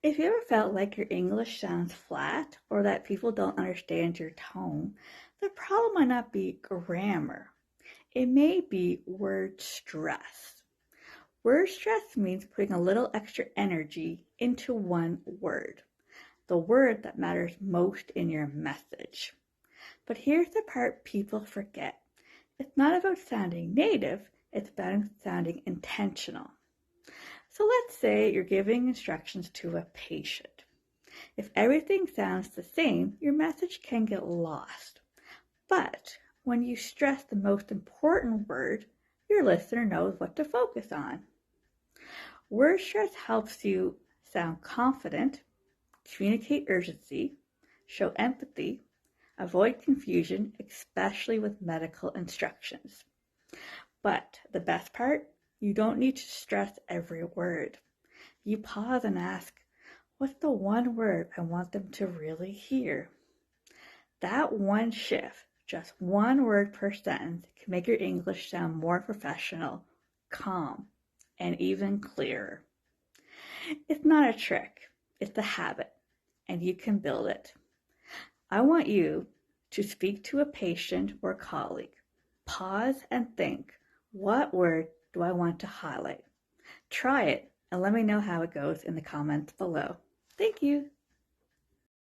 If you ever felt like your English sounds flat or that people don't understand your tone, the problem might not be grammar. It may be word stress. Word stress means putting a little extra energy into one word, the word that matters most in your message. But here's the part people forget. It's not about sounding native, it's about sounding intentional. So let's say you're giving instructions to a patient. If everything sounds the same, your message can get lost. But when you stress the most important word, your listener knows what to focus on. Word stress helps you sound confident, communicate urgency, show empathy, avoid confusion, especially with medical instructions. But the best part, you don't need to stress every word. You pause and ask, what's the one word I want them to really hear? That one shift, just one word per sentence, can make your English sound more professional, calm, and even clearer. It's not a trick, it's a habit, and you can build it. I want you to speak to a patient or colleague. Pause and think, what word do I want to highlight? Try it and let me know how it goes in the comments below. Thank you.